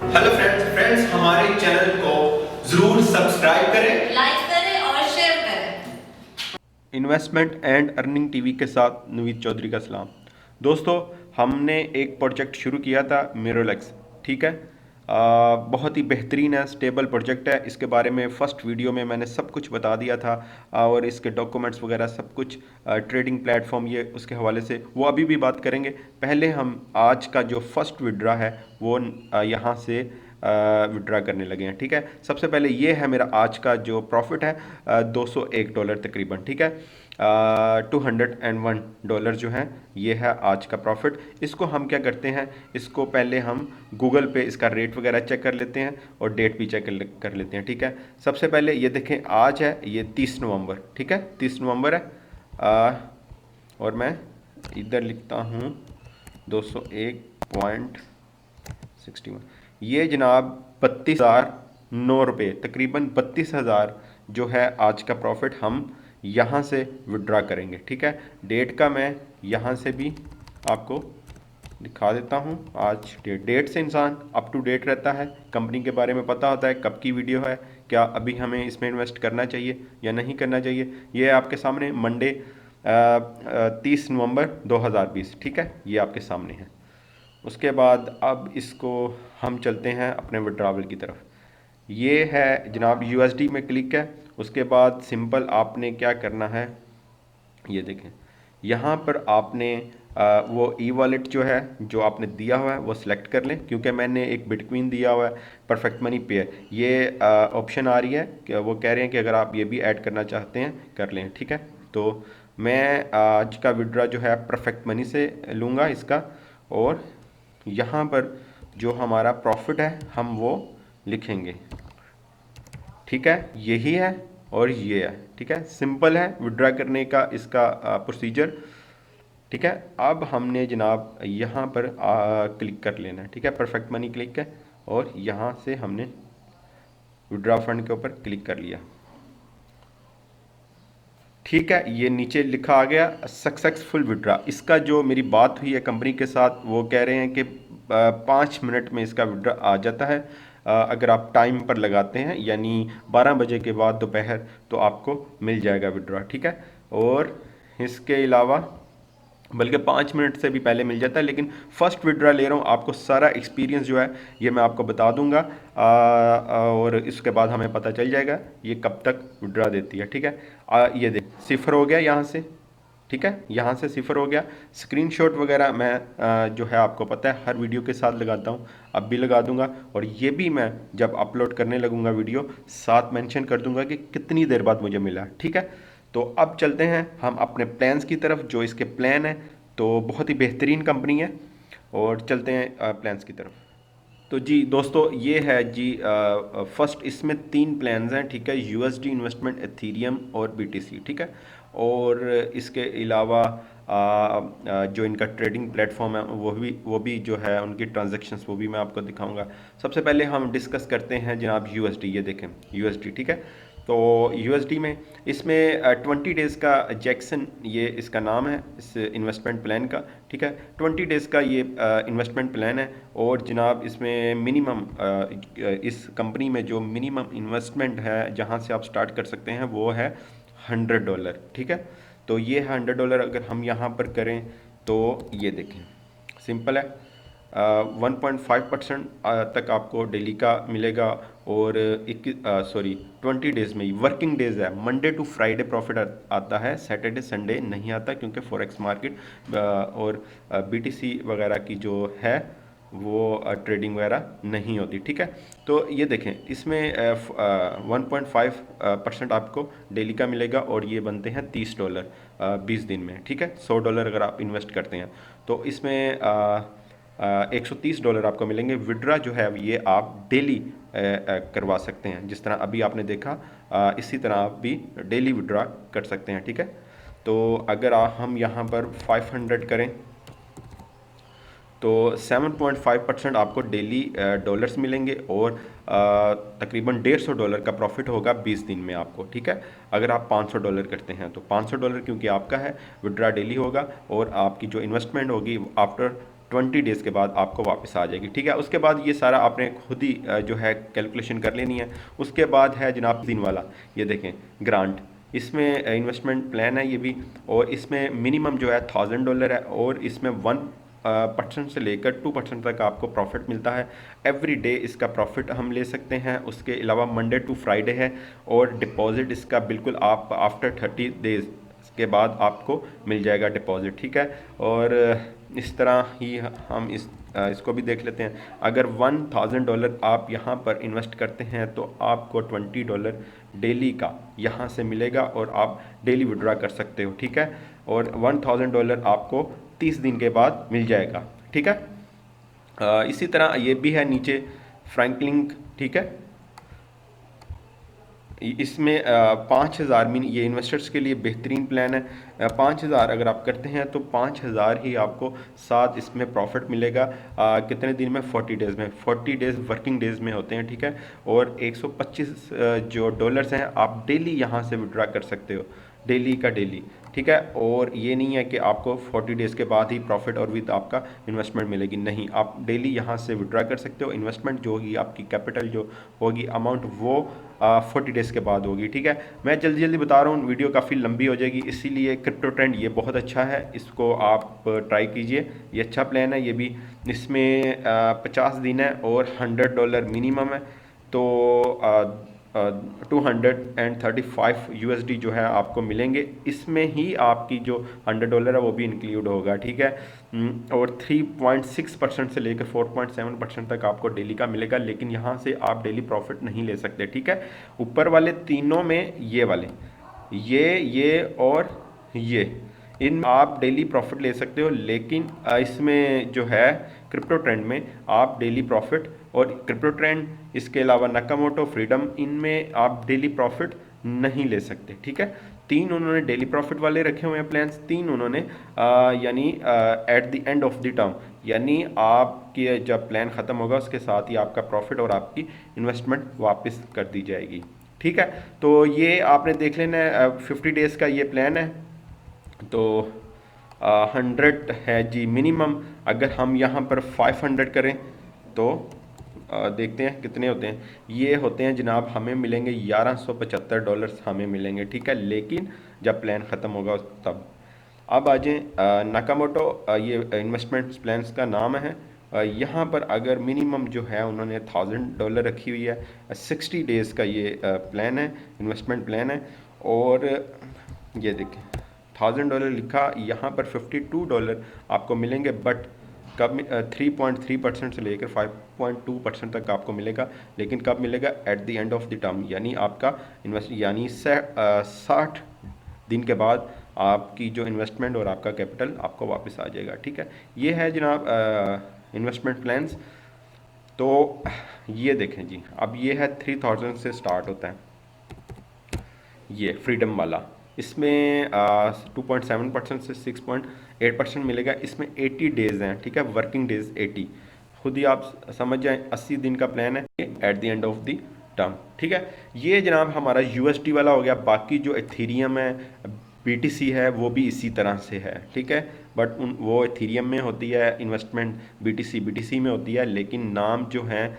Hello friends हमारे channel को जरूर सब्सक्राइब करें, लाइक करें और शेयर करें। इन्वेस्टमेंट एंड अर्निंग टीवी के साथ नवीद चौधरी का सलाम। दोस्तों, हमने एक प्रोजेक्ट शुरू किया था मिररलेक्स, ठीक है। बहुत ही बेहतरीन है, स्टेबल प्रोजेक्ट है। इसके बारे में फ़र्स्ट वीडियो में मैंने सब कुछ बता दिया था और इसके डॉक्यूमेंट्स वगैरह सब कुछ, ट्रेडिंग प्लेटफॉर्म ये उसके हवाले से वो अभी भी बात करेंगे। पहले हम आज का जो फर्स्ट विड्रा है वो यहाँ से विड्रा करने लगे हैं, ठीक है। सबसे पहले ये है मेरा आज का जो प्रॉफिट है, $201 तकरीबन, ठीक है। $201 जो है ये है आज का प्रॉफिट। इसको हम क्या करते हैं, इसको पहले हम गूगल पे इसका रेट वगैरह चेक कर लेते हैं और डेट भी चेक कर लेते हैं, ठीक है। सबसे पहले ये देखें, आज है ये 30 नवंबर, ठीक है, 30 नवंबर है। और मैं इधर लिखता हूँ 201.61, ये जनाब 32,009 तकरीबन 32,000 जो है आज का प्रॉफिट हम यहाँ से विड्रा करेंगे, ठीक है। डेट का मैं यहाँ से भी आपको दिखा देता हूँ। आज डेट से इंसान अप टू डेट रहता है, कंपनी के बारे में पता होता है कब की वीडियो है, क्या अभी हमें इसमें इन्वेस्ट करना चाहिए या नहीं करना चाहिए। ये आपके सामने मंडे 30 नवंबर 2020, ठीक है, ये आपके सामने है। उसके बाद अब इसको हम चलते हैं अपने विड्रावल की तरफ। ये है जनाब यूएसडी में क्लिक है। उसके बाद सिंपल आपने क्या करना है, ये देखें, यहाँ पर आपने वो ई वॉलेट जो है जो आपने दिया हुआ है वो सिलेक्ट कर लें, क्योंकि मैंने एक बिटकॉइन दिया हुआ है, परफेक्ट मनी पे है। ये ऑप्शन आ रही है कि वो कह रहे हैं कि अगर आप ये भी ऐड करना चाहते हैं कर लें, ठीक है। तो मैं आज का विड्रा जो है परफेक्ट मनी से लूँगा इसका, और यहाँ पर जो हमारा प्रॉफिट है हम वो लिखेंगे, ठीक है। यही है और ये है, ठीक है। सिंपल है विड्रा करने का इसका प्रोसीजर, ठीक है। अब हमने जनाब यहाँ पर क्लिक कर लेना है, ठीक है, परफेक्ट मनी क्लिक है और यहाँ से हमने विड्रा फंड के ऊपर क्लिक कर लिया, ठीक है। ये नीचे लिखा आ गया सक्सेसफुल विड्रा। इसका जो मेरी बात हुई है कंपनी के साथ, वो कह रहे हैं कि 5 मिनट में इसका विड्रा आ जाता है अगर आप टाइम पर लगाते हैं, यानी 12 बजे के बाद दोपहर, तो आपको मिल जाएगा विड्रा, ठीक है। और इसके अलावा बल्कि 5 मिनट से भी पहले मिल जाता है, लेकिन फ़र्स्ट विड्रा ले रहा हूँ, आपको सारा एक्सपीरियंस जो है ये मैं आपको बता दूंगा और इसके बाद हमें पता चल जाएगा ये कब तक विड्रा देती है, ठीक है। ये देख सिफर हो गया यहाँ से, ठीक है, यहाँ से सिफर हो गया। स्क्रीनशॉट वगैरह मैं जो है आपको पता है हर वीडियो के साथ लगाता हूँ, अब भी लगा दूंगा, और ये भी मैं जब अपलोड करने लगूंगा वीडियो साथ मेंशन कर दूंगा कि कितनी देर बाद मुझे मिला, ठीक है। तो अब चलते हैं हम अपने प्लान्स की तरफ, जो इसके प्लान है, तो बहुत ही बेहतरीन कंपनी है, और चलते हैं प्लान्स की तरफ। तो जी दोस्तों, ये है जी फर्स्ट, इसमें 3 प्लान्स हैं, ठीक है, यूएसडी इन्वेस्टमेंट, एथीरियम और बीटीसी, ठीक है। और इसके अलावा जो इनका ट्रेडिंग प्लेटफॉर्म है वो भी जो है उनकी ट्रांजैक्शंस वो भी मैं आपको दिखाऊंगा। सबसे पहले हम डिस्कस करते हैं जनाब यूएसडी। ये देखें यूएसडी, ठीक है। तो यूएसडी में इसमें 20 डेज़ का जैक्सन, ये इसका नाम है इस इन्वेस्टमेंट प्लान का, ठीक है। 20 डेज़ का ये इन्वेस्टमेंट प्लान है, और जनाब इसमें मिनिमम इस कंपनी में जो मिनिमम इन्वेस्टमेंट है जहाँ से आप स्टार्ट कर सकते हैं वो है $100, ठीक है। तो ये है $100। अगर हम यहाँ पर करें तो ये देखें सिंपल है, 1.5% तक आपको डेली का मिलेगा, और 20 डेज़ में ही वर्किंग डेज़ है, मंडे टू फ्राइडे प्रॉफिट आता है, सैटरडे संडे नहीं आता, क्योंकि फॉरेक्स मार्केट और बीटीसी वगैरह की जो है वो ट्रेडिंग वगैरह नहीं होती, ठीक है। तो ये देखें इसमें 1.5% आपको डेली का मिलेगा, और ये बनते हैं $30 20 दिन में, ठीक है। $100 अगर आप इन्वेस्ट करते हैं तो इसमें $130 आपको मिलेंगे। विड्रा जो है ये आप डेली करवा सकते हैं, जिस तरह अभी आपने देखा इसी तरह आप भी डेली विड्रा कर सकते हैं, ठीक है। तो अगर हम यहाँ पर 500 करें तो 7.5% आपको डेली डॉलर्स मिलेंगे, और तकरीबन $150 का प्रॉफिट होगा 20 दिन में आपको, ठीक है। अगर आप $500 करते हैं तो $500 क्योंकि आपका है, विड्रा डेली होगा, और आपकी जो इन्वेस्टमेंट होगी आफ्टर 20 डेज़ के बाद आपको वापस आ जाएगी। ठीक है, उसके बाद ये सारा आपने खुद ही जो है कैलकुलेशन कर लेनी है। उसके बाद है जनाब दिन वाला, ये देखें ग्रांट, इसमें इन्वेस्टमेंट प्लान है ये भी, और इसमें मिनिमम जो है $1000 है, और इसमें 1% से लेकर 2% तक आपको प्रॉफिट मिलता है। एवरी डे इसका प्रॉफिट हम ले सकते हैं। उसके अलावा मंडे टू फ्राइडे है, और डिपॉजिट इसका बिल्कुल आप आफ्टर 30 डेज के बाद आपको मिल जाएगा डिपॉजिट। ठीक है, और इस तरह ही हम इसको भी देख लेते हैं। अगर $1000 आप यहाँ पर इन्वेस्ट करते हैं तो आपको $20 डेली का यहाँ से मिलेगा, और आप डेली विड्रॉ कर सकते हो। ठीक है, और $1000 आपको 30 दिन के बाद मिल जाएगा। ठीक है, इसी तरह ये भी है नीचे फ्रैंकलिन। ठीक है, इसमें 5000 मीन ये इन्वेस्टर्स के लिए बेहतरीन प्लान है। 5000 अगर आप करते हैं तो 5000 ही आपको साथ इसमें प्रॉफिट मिलेगा। कितने दिन में? 40 डेज़ में। 40 डेज़ वर्किंग डेज़ में होते हैं। ठीक है, और 125 जो डॉलर्स हैं आप डेली यहाँ से विड्रॉ कर सकते हो, डेली का डेली। ठीक है, और ये नहीं है कि आपको 40 डेज़ के बाद ही प्रॉफिट और विद आपका इन्वेस्टमेंट मिलेगी, नहीं, आप डेली यहाँ से विड्रॉ कर सकते हो। इन्वेस्टमेंट जो होगी आपकी, कैपिटल जो होगी अमाउंट, वो 40 डेज़ के बाद होगी। ठीक है, मैं जल्दी जल्दी बता रहा हूँ, वीडियो काफ़ी लंबी हो जाएगी, इसीलिए क्रिप्टो ट्रेंड ये बहुत अच्छा है, इसको आप ट्राई कीजिए, ये अच्छा प्लान है ये भी। इसमें 50 दिन है और $100 मिनिमम है, तो 235 USD जो है आपको मिलेंगे। इसमें ही आपकी जो $100 है वो भी इंक्लूड होगा। ठीक है, और 3.6% से लेकर 4.7% तक आपको डेली का मिलेगा, लेकिन यहाँ से आप डेली प्रॉफिट नहीं ले सकते। ठीक है, ऊपर वाले तीनों में ये वाले, ये और ये, इन आप डेली प्रॉफिट ले सकते हो, लेकिन इसमें जो है क्रिप्टो ट्रेंड में आप डेली प्रॉफिट, और क्रिप्टो ट्रेंड इसके अलावा नाकामोटो, फ्रीडम, इनमें आप डेली प्रॉफिट नहीं ले सकते। ठीक है, 3 उन्होंने डेली प्रॉफिट वाले रखे हुए हैं प्लान्स, 3 उन्होंने यानी at the end of the term, यानी आपके जब प्लान ख़त्म होगा उसके साथ ही आपका प्रॉफिट और आपकी इन्वेस्टमेंट वापस कर दी जाएगी। ठीक है, तो ये आपने देख लेना है। 50 डेज़ का ये प्लान है, तो 100 है जी मिनिमम। अगर हम यहाँ पर 500 करें तो देखते हैं कितने होते हैं। ये होते हैं जनाब, हमें मिलेंगे $1175 हमें मिलेंगे। ठीक है, लेकिन जब प्लान ख़त्म होगा तब। अब आ जाएँ नाकामोटो, ये इन्वेस्टमेंट प्लान्स का नाम है। यहाँ पर अगर मिनिमम जो है उन्होंने $1000 रखी हुई है। 60 डेज़ का ये प्लान है, इन्वेस्टमेंट प्लान है, और ये देखें $1000 लिखा, यहाँ पर $52 आपको मिलेंगे, बट कब 3.3% से लेकर 5.2% तक आपको मिलेगा, लेकिन कब मिलेगा? At the end of the term, यानी आपका इन्वेस्ट, यानी 60 दिन के बाद आपकी जो इन्वेस्टमेंट और आपका कैपिटल आपको वापस आ जाएगा। ठीक है, ये है जनाब इन्वेस्टमेंट प्लान्स। तो ये देखें जी, अब ये है 3000 से स्टार्ट होता है, ये फ्रीडम वाला। इसमें 2.7% से 6.8% मिलेगा। इसमें 80 डेज़ हैं। ठीक है, वर्किंग डेज़ 80, खुद ही आप समझ जाएं, 80 दिन का प्लान है at the end of the term. ठीक है, ये जनाब हमारा USD वाला हो गया। बाकी जो एथीरियम है, BTC है, वो भी इसी तरह से है। ठीक है, बट वो एथीरियम में होती है इन्वेस्टमेंट, BTC में होती है, लेकिन नाम जो हैं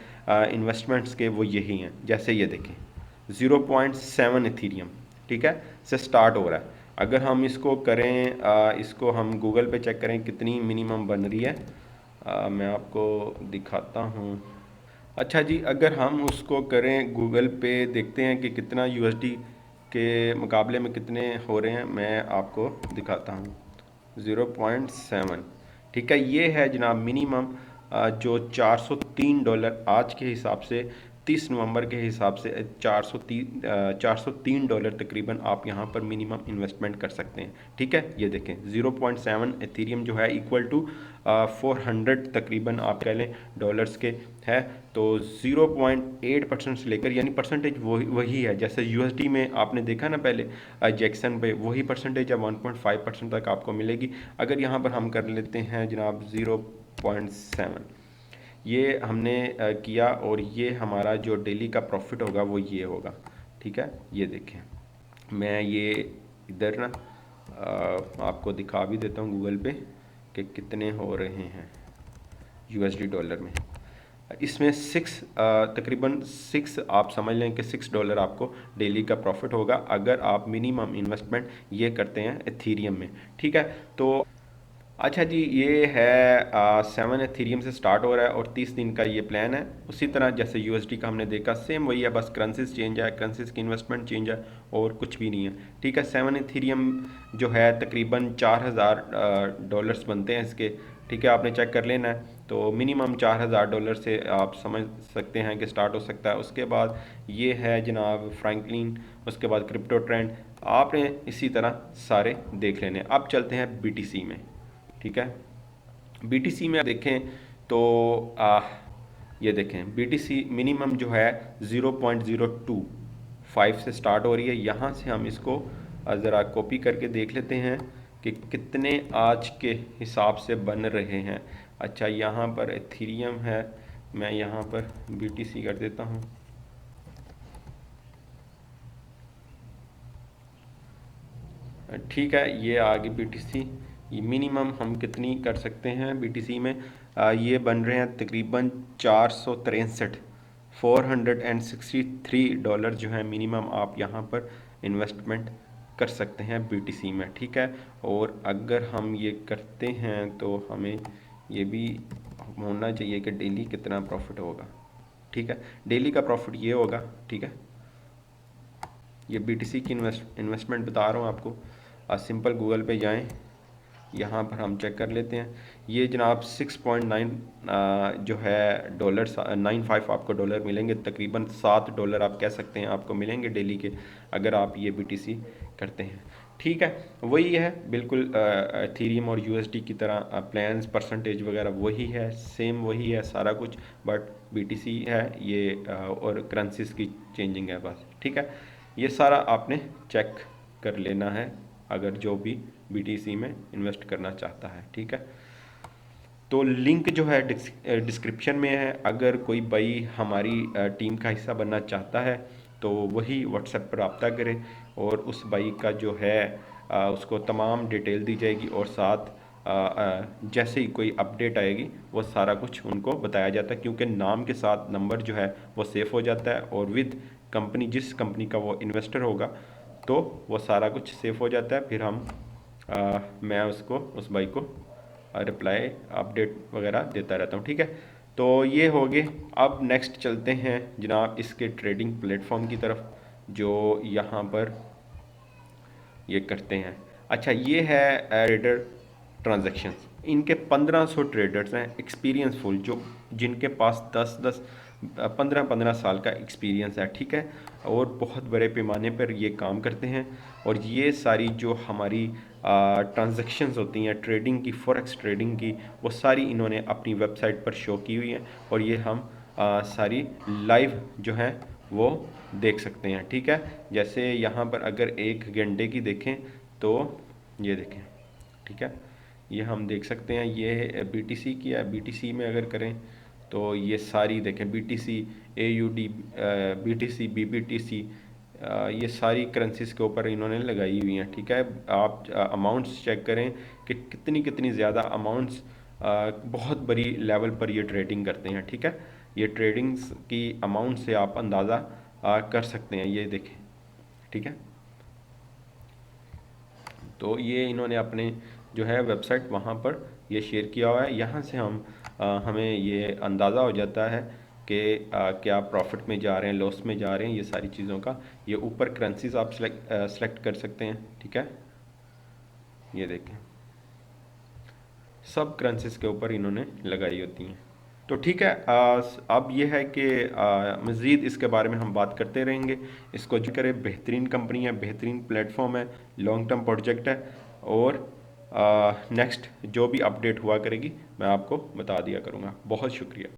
इन्वेस्टमेंट्स के वो यही हैं। जैसे ये देखें 0.7 एथीरियम, ठीक है, से स्टार्ट हो रहा है। अगर हम इसको करें, इसको हम गूगल पे चेक करें कितनी मिनिमम बन रही है, मैं आपको दिखाता हूँ। अच्छा जी, अगर हम उसको करें गूगल पे, देखते हैं कि कितना USD के मुकाबले में कितने हो रहे हैं, मैं आपको दिखाता हूँ। 0.7, ठीक है, ये है जनाब मिनिमम, जो $403 आज के हिसाब से, 30 नवंबर के हिसाब से $403 तकरीबन आप यहाँ पर मिनिमम इन्वेस्टमेंट कर सकते हैं। ठीक है, ये देखें 0.7 एथीरियम जो है इक्वल टू 400 तकरीबन आप कह लें डॉलर्स के है। तो 0.8% से लेकर, यानी परसेंटेज वही है जैसे USD में आपने देखा ना पहले जैक्सन पे, वही परसेंटेज है 1.5% तक आपको मिलेगी। अगर यहाँ पर हम कर लेते हैं जनाब 0.7, ये हमने किया, और ये हमारा जो डेली का प्रॉफिट होगा वो ये होगा। ठीक है, ये देखें, मैं ये इधर ना आपको दिखा भी देता हूँ गूगल पे कि कितने हो रहे हैं। USD डॉलर में। इसमें तकरीबन 6 आप समझ लें कि $6 आपको डेली का प्रॉफिट होगा अगर आप मिनिमम इन्वेस्टमेंट ये करते हैं एथीरियम में। ठीक है, तो अच्छा जी, ये है 7 एथीरियम से स्टार्ट हो रहा है और 30 दिन का ये प्लान है। उसी तरह जैसे USD का हमने देखा सेम वही है, बस करेंसीज चेंज है, करेंसीज की इन्वेस्टमेंट चेंज है और कुछ भी नहीं है। ठीक है, 7 एथीरियम जो है तकरीबन $4000 बनते हैं इसके। ठीक है, आपने चेक कर लेना है, तो मिनिमम $4000 से आप समझ सकते हैं कि स्टार्ट हो सकता है। उसके बाद ये है जनाब फ्रैंकलिन, उसके बाद क्रिप्टो ट्रेंड, आपने इसी तरह सारे देख लेने। अब चलते हैं BTC में। ठीक है, BTC में देखें तो ये देखें BTC मिनिमम जो है 0.025 से स्टार्ट हो रही है। यहाँ से हम इसको ज़रा कॉपी करके देख लेते हैं कि कितने आज के हिसाब से बन रहे हैं। अच्छा, यहाँ पर एथीरियम है, मैं यहाँ पर BTC कर देता हूँ। ठीक है, ये आ गई BTC। ये मिनिमम हम कितनी कर सकते हैं BTC में, ये बन रहे हैं तकरीबन 463 डॉलर जो है मिनिमम आप यहाँ पर इन्वेस्टमेंट कर सकते हैं BTC में। ठीक है, और अगर हम ये करते हैं तो हमें ये भी होना चाहिए कि डेली कितना प्रॉफिट होगा। ठीक है, डेली का प्रॉफिट ये होगा। ठीक है, ये BTC की इन्वेस्टमेंट बता रहा हूँ आपको। सिंपल गूगल पे जाएं, यहाँ पर हम चेक कर लेते हैं। ये जनाब 6.9 जो है डॉलर 95 आपको डॉलर मिलेंगे, तकरीबन $7 आप कह सकते हैं आपको मिलेंगे डेली के अगर आप ये BTC करते हैं। ठीक है, वही है बिल्कुल एथीरियम और USD की तरह, प्लान्स परसेंटेज वगैरह वही है, सेम वही है सारा कुछ, बट BTC है ये और करेंसीज की चेंजिंग है बस। ठीक है, ये सारा आपने चेक कर लेना है अगर जो भी BTC में इन्वेस्ट करना चाहता है। ठीक है, तो लिंक जो है डिस्क्रिप्शन में है। अगर कोई भाई हमारी टीम का हिस्सा बनना चाहता है तो वही व्हाट्सएप पर रब्ता करें और उस भाई का जो है उसको तमाम डिटेल दी जाएगी और साथ जैसे ही कोई अपडेट आएगी वो सारा कुछ उनको बताया जाता है, क्योंकि नाम के साथ नंबर जो है वो सेव हो जाता है और विद कंपनी, जिस कंपनी का वो इन्वेस्टर होगा तो वो सारा कुछ सेव हो जाता है। फिर हम मैं उसको उस भाई को रिप्लाई अपडेट वगैरह देता रहता हूँ। ठीक है, तो ये हो गए। अब नेक्स्ट चलते हैं जनाब इसके ट्रेडिंग प्लेटफॉर्म की तरफ जो यहाँ पर ये करते हैं। अच्छा, ये है ट्रेडर ट्रांजैक्शंस। इनके 1500 ट्रेडर्स हैं एक्सपीरियंसफुल, जो जिनके पास 15 साल का एक्सपीरियंस है। ठीक है, और बहुत बड़े पैमाने पर ये काम करते हैं और ये सारी जो हमारी ट्रांजैक्शंस होती हैं ट्रेडिंग की, फॉरेक्स ट्रेडिंग की, वो सारी इन्होंने अपनी वेबसाइट पर शो की हुई हैं और ये हम सारी लाइव जो हैं वो देख सकते हैं। ठीक है, जैसे यहाँ पर अगर 1 घंटे की देखें तो ये देखें। ठीक है, ये हम देख सकते हैं, ये BTC की है। BTC में अगर करें तो ये सारी देखें, BTC AUD, BTC BBTC, ये सारी करेंसीज के ऊपर इन्होंने लगाई हुई हैं। ठीक है, आप अमाउंट्स चेक करें कि कितनी ज़्यादा अमाउंट्स बहुत बड़ी लेवल पर ये ट्रेडिंग करते हैं। ठीक है, ये ट्रेडिंग्स की अमाउंट से आप अंदाज़ा कर सकते हैं, ये देखें। ठीक है, तो ये इन्होंने अपने जो है वेबसाइट वहाँ पर ये शेयर किया हुआ है। यहाँ से हमें ये अंदाज़ा हो जाता है कि क्या प्रॉफिट में जा रहे हैं, लॉस में जा रहे हैं, ये सारी चीज़ों का। ये ऊपर करेंसीज आप सेलेक्ट कर सकते हैं। ठीक है, ये देखें सब करेंसीज के ऊपर इन्होंने लगाई होती हैं। तो ठीक है, अब ये है कि मज़ीद इसके बारे में हम बात करते रहेंगे। इसको जो करें, बेहतरीन कंपनी है, बेहतरीन प्लेटफॉर्म है, लॉन्ग टर्म प्रोजेक्ट है और नेक्स्ट जो भी अपडेट हुआ करेगी मैं आपको बता दिया करूँगा। बहुत शुक्रिया।